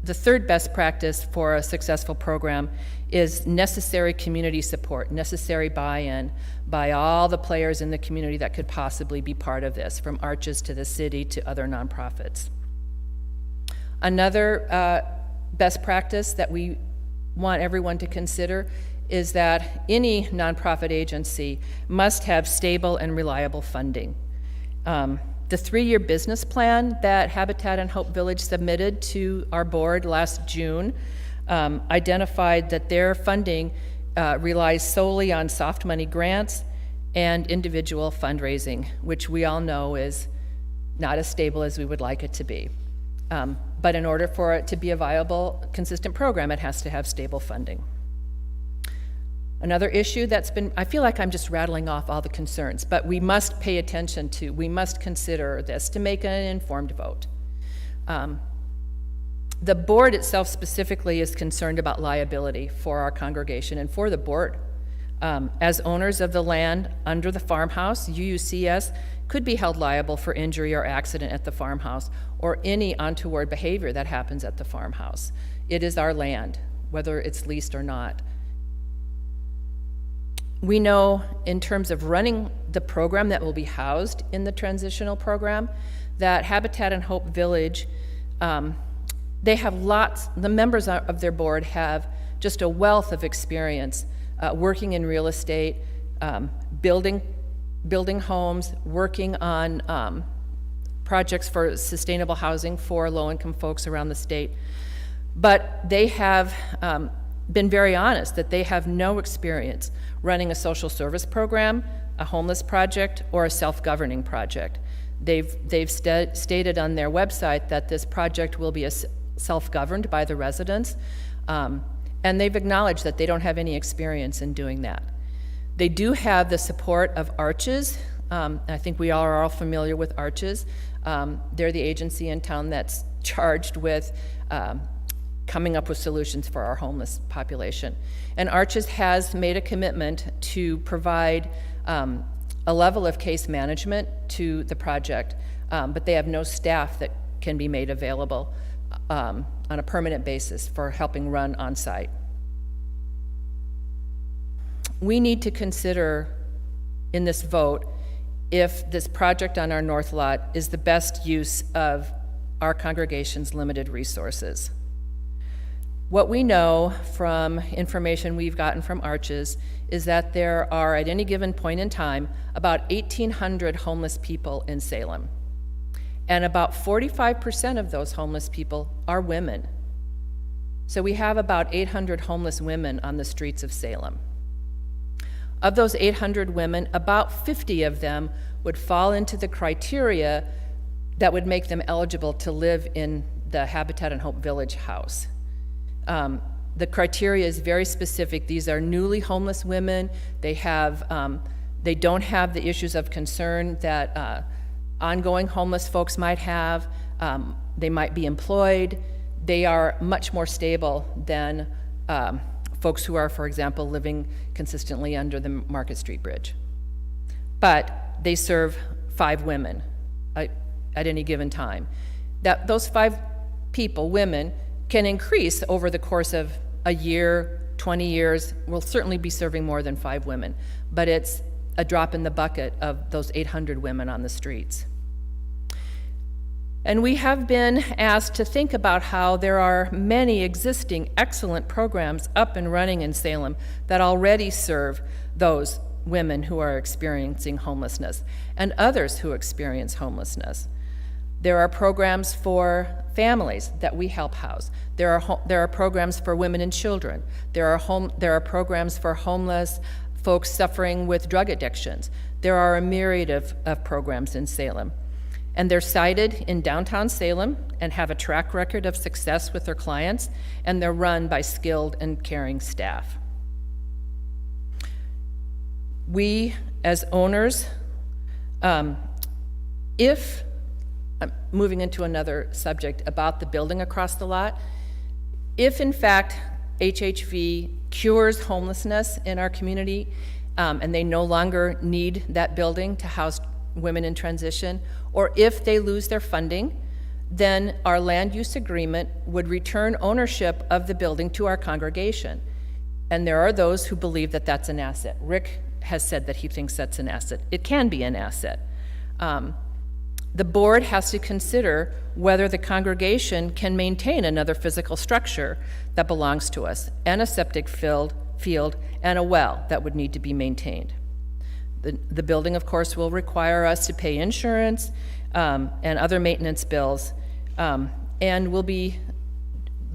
the third best practice for a successful program is necessary community support, necessary buy-in by all the players in the community that could possibly be part of this, from Arches to the city to other nonprofits. Another best practice that we want everyone to consider is that any nonprofit agency must have stable and reliable funding. The 3-year business plan that Habitat and Hope Village submitted to our board last June identified that their funding relies solely on soft money grants and individual fundraising, which we all know is not as stable as we would like it to be. But in order for it to be a viable, consistent program, it has to have stable funding. Another issue that's been, I feel like I'm just rattling off all the concerns, but we must pay attention to, we must consider this to make an informed vote. The board itself specifically is concerned about liability for our congregation and for the board. As owners of the land under the farmhouse, UUCS could be held liable for injury or accident at the farmhouse or any untoward behavior that happens at the farmhouse. It is our land, whether it's leased or not. We know in terms of running the program that will be housed in the transitional program that Habitat and Hope Village, they have the members of their board have just a wealth of experience working in real estate, building homes, working on projects for sustainable housing for low-income folks around the state. But they have been very honest that they have no experience running a social service program, a homeless project, or a self-governing project. They've stated on their website that this project will be self-governed by the residents, and they've acknowledged that they don't have any experience in doing that. They do have the support of Arches. I think we are all familiar with Arches. They're the agency in town that's charged with coming up with solutions for our homeless population. And Arches has made a commitment to provide a level of case management to the project, but they have no staff that can be made available on a permanent basis for helping run on-site. We need to consider in this vote if this project on our north lot is the best use of our congregation's limited resources. What we know from information we've gotten from Arches is that there are, at any given point in time, about 1,800 homeless people in Salem. And about 45% of those homeless people are women. So we have about 800 homeless women on the streets of Salem. Of those 800 women, about 50 of them would fall into the criteria that would make them eligible to live in the Habitat and Hope Village house. The criteria is very specific. These are newly homeless women. They don't have the issues of concern that ongoing homeless folks might have. They might be employed. They are much more stable than folks who are, for example, living consistently under the Market Street Bridge. But they serve 5 women at any given time. Those 5 people, women, can increase over the course of a year, 20 years, we'll certainly be serving more than 5 women, but it's a drop in the bucket of those 800 women on the streets. And we have been asked to think about how there are many existing excellent programs up and running in Salem that already serve those women who are experiencing homelessness and others who experience homelessness. There are programs for families that we help house. There are programs for women and children. There are programs for homeless folks suffering with drug addictions. There are a myriad of programs in Salem. And they're sited in downtown Salem and have a track record of success with their clients, and they're run by skilled and caring staff. We, as owners, if, I'm moving into another subject about the building across the lot, if in fact HHV cures homelessness in our community, and they no longer need that building to house women in transition, or if they lose their funding, then our land use agreement would return ownership of the building to our congregation. And there are those who believe that that's an asset. Rick has said that he thinks that's an asset. It can be an asset. The board has to consider whether the congregation can maintain another physical structure that belongs to us, and a septic field and a well that would need to be maintained. The building, of course, will require us to pay insurance and other maintenance bills, and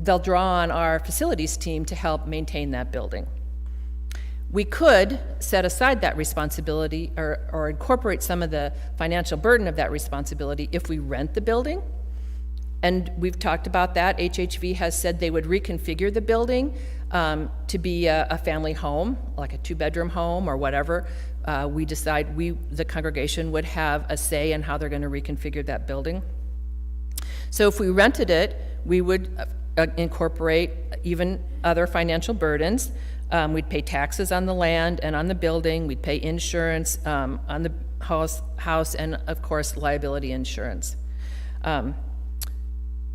they'll draw on our facilities team to help maintain that building. We could set aside that responsibility or incorporate some of the financial burden of that responsibility if we rent the building. And we've talked about that. HHV has said they would reconfigure the building to be a family home, like a 2-bedroom home or whatever. We decide the congregation would have a say in how they're going to reconfigure that building. So if we rented it, we would incorporate even other financial burdens. We'd pay taxes on the land and on the building. We'd pay insurance on the house and, of course, liability insurance.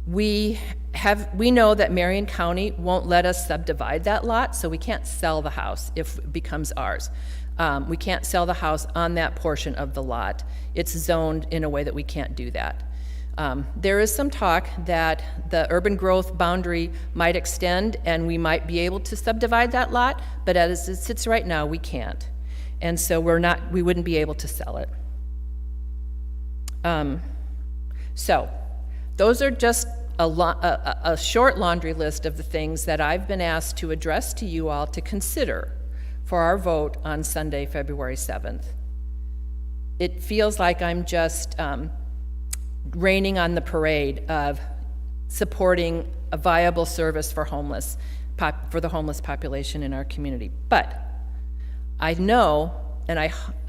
We know that Marion County won't let us subdivide that lot, so we can't sell the house if it becomes ours. We can't sell the house on that portion of the lot. It's zoned in a way that we can't do that. There is some talk that the urban growth boundary might extend and we might be able to subdivide that lot, but as it sits right now, we can't. And so we wouldn't be able to sell it. So those are just a short laundry list of the things that I've been asked to address to you all to consider for our vote on Sunday, February 7th. It feels like I'm just raining on the parade of supporting a viable service for the homeless population in our community. But I know, and I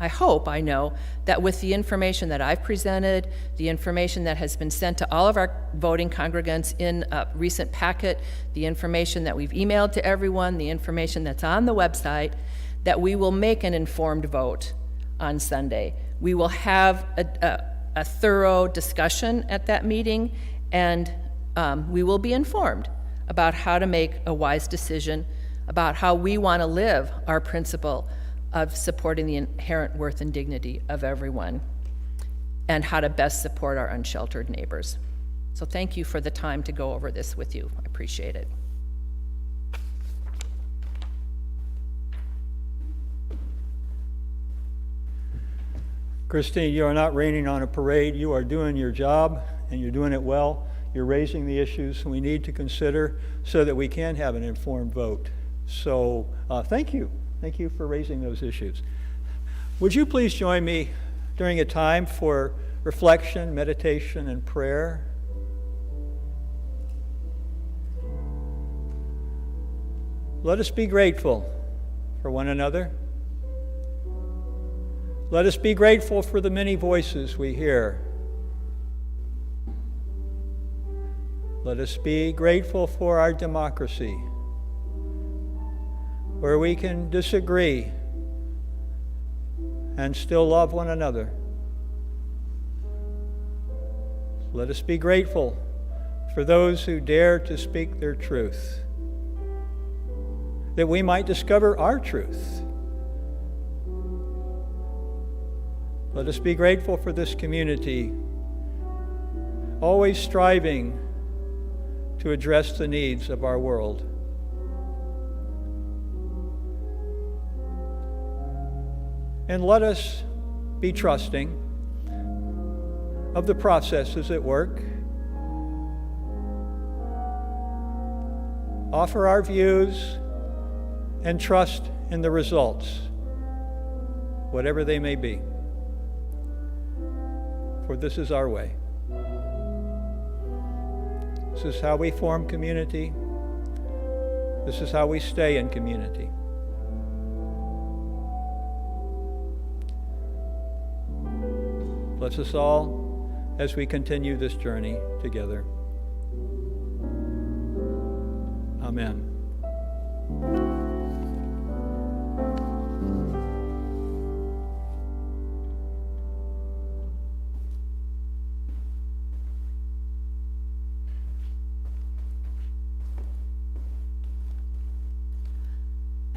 hope I know, that with the information that I've presented, the information that has been sent to all of our voting congregants in a recent packet, the information that we've emailed to everyone, the information that's on the website, that we will make an informed vote on Sunday. We will have a thorough discussion at that meeting, and we will be informed about how to make a wise decision about how we want to live our principle of supporting the inherent worth and dignity of everyone, and how to best support our unsheltered neighbors. So thank you for the time to go over this with you. I appreciate it. Christine, you are not raining on a parade. You are doing your job, and you're doing it well. You're raising the issues we need to consider so that we can have an informed vote. So thank you. Thank you for raising those issues. Would you please join me during a time for reflection, meditation, and prayer? Let us be grateful for one another. Let us be grateful for the many voices we hear. Let us be grateful for our democracy, where we can disagree and still love one another. Let us be grateful for those who dare to speak their truth. that we might discover our truth. Let us be grateful for this community, always striving to address the needs of our world. And let us be trusting of the processes at work. Offer our views and trust in the results, whatever they may be. For this is our way. This is how we form community. This is how we stay in community. Bless us all as we continue this journey together. Amen.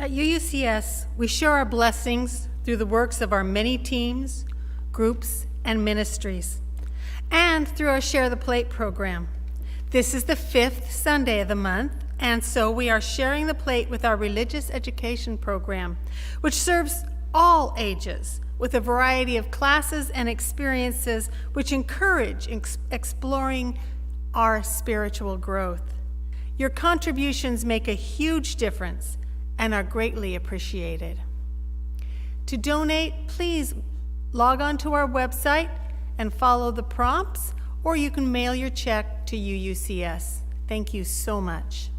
At UUCS, we share our blessings through the works of our many teams, groups, and ministries, and through our Share the Plate program. This is the 5th Sunday of the month, and so we are sharing the plate with our religious education program, which serves all ages with a variety of classes and experiences which encourage exploring our spiritual growth. Your contributions make a huge difference and are greatly appreciated. To donate, please log on to our website and follow the prompts, or you can mail your check to UUCS. Thank you so much.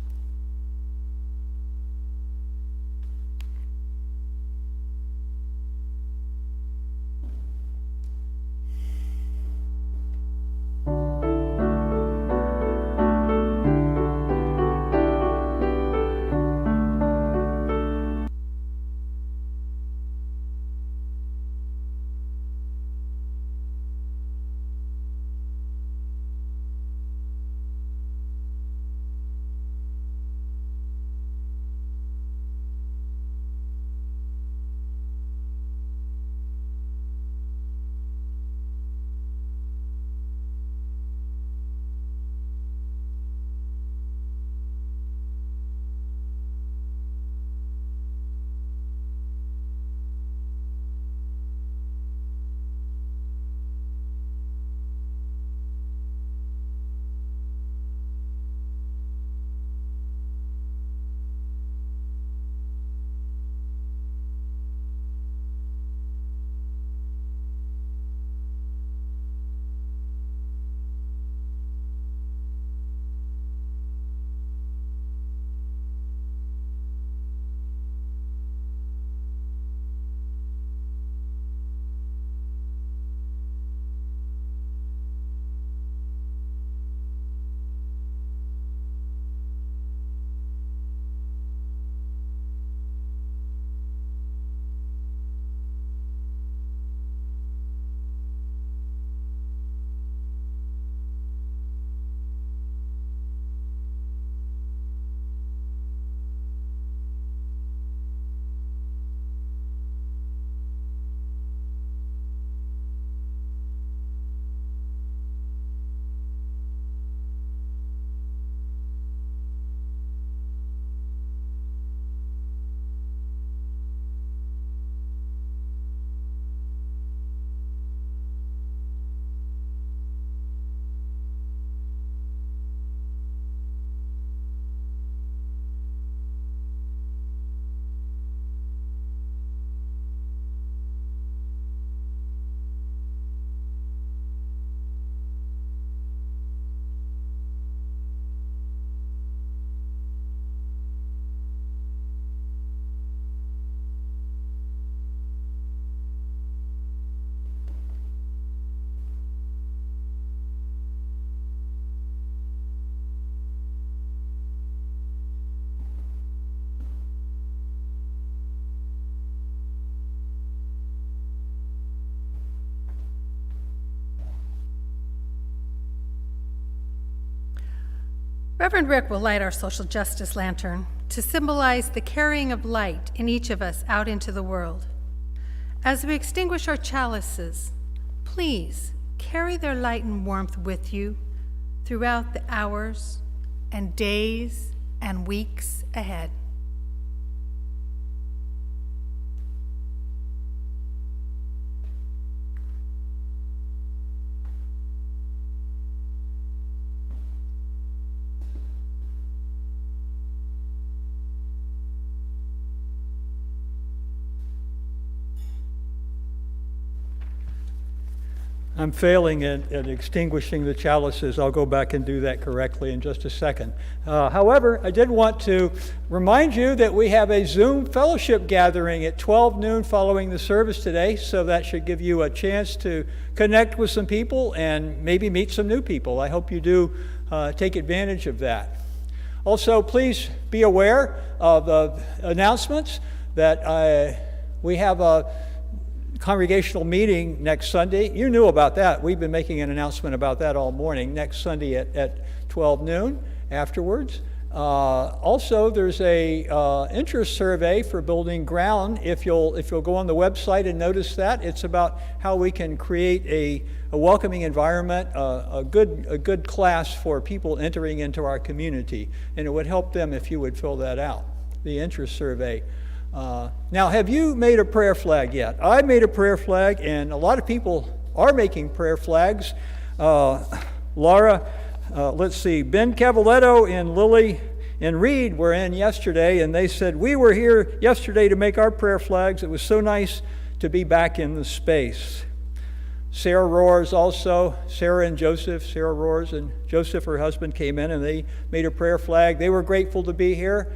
Reverend Rick will light our social justice lantern to symbolize the carrying of light in each of us out into the world. As we extinguish our chalices, please carry their light and warmth with you throughout the hours and days and weeks ahead. I'm failing at extinguishing the chalices. I'll go back and do that correctly in just a second. However, I did want to remind you that we have a Zoom fellowship gathering at 12 noon following the service today, so that should give you a chance to connect with some people and maybe meet some new people. I hope you do take advantage of that. Also, please be aware of the announcements that we have a congregational meeting next Sunday. You knew about that. We've been making an announcement about that all morning. Next Sunday at 12 noon afterwards. Also, there's a interest survey for building ground. If you'll go on the website and notice that, it's about how we can create a welcoming environment, a good class for people entering into our community, and it would help them if you would fill that out, the interest survey. Now, have you made a prayer flag yet? I made a prayer flag, and a lot of people are making prayer flags. Laura, let's see, Ben Cavaletto and Lily and Reed were in yesterday, and they said, we were here yesterday to make our prayer flags. It was so nice to be back in the space. Sarah Roars also, Sarah Roars and Joseph, her husband, came in and they made a prayer flag. They were grateful to be here.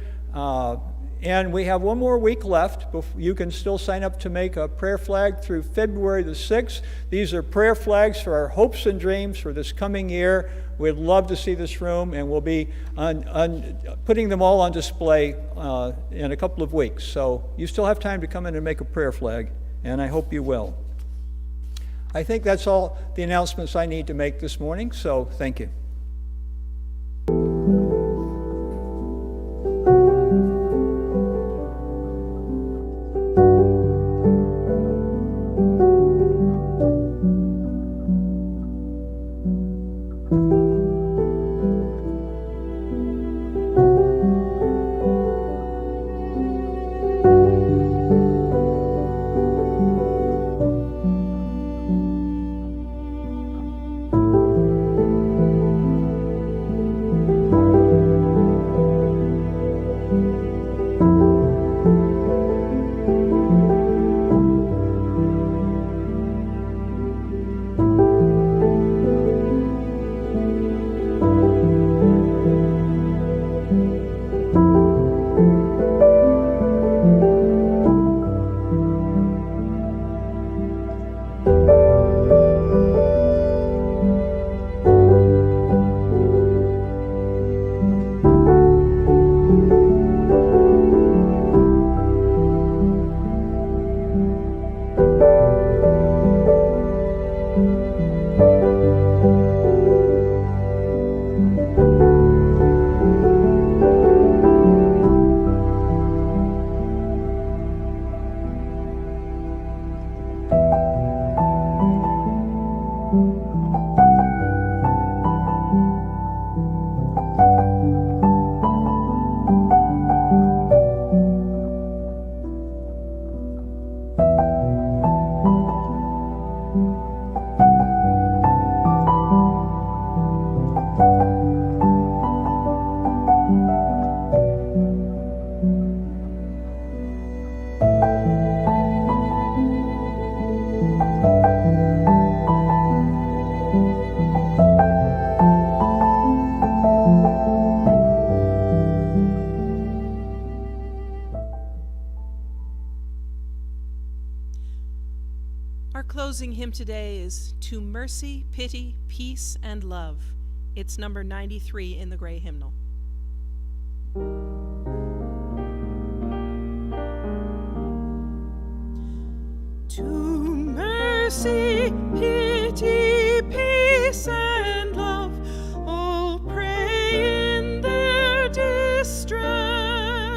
And we have one more week left. You can still sign up to make a prayer flag through February the 6th. These are prayer flags for our hopes and dreams for this coming year. We'd love to see this room, and we'll be putting them all on display in a couple of weeks. So you still have time to come in and make a prayer flag, and I hope you will. I think that's all the announcements I need to make this morning, so thank you. Our closing hymn today is To Mercy, Pity, Peace, and Love. It's number 93 in the Gray Hymnal. To mercy, pity, peace, and love, all pray in their distress.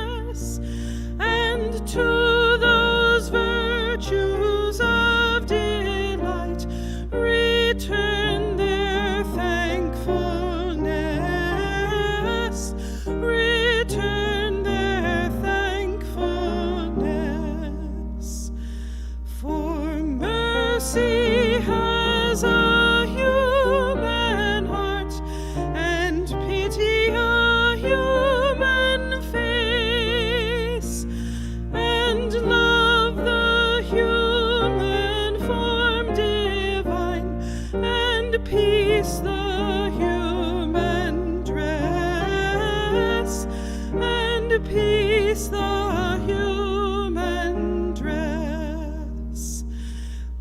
knows a human heart, and pity a human face, and love the human form divine, and peace the human dress, and peace the human dress.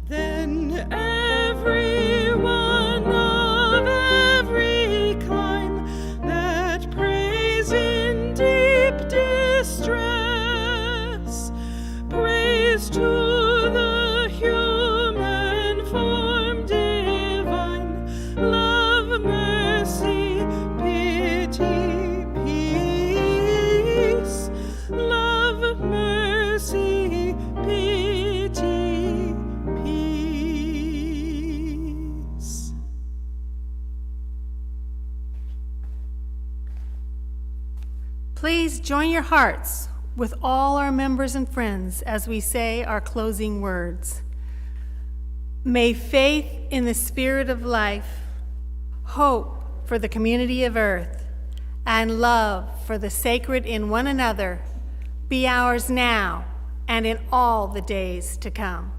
Then everyone of every clime that prays in deep distress, prays to the human form divine, love, mercy, pity, peace, love, mercy, pity, peace. Please join your hearts with all our members and friends as we say our closing words. May faith in the Spirit of life, hope for the community of earth, and love for the sacred in one another be ours now and in all the days to come.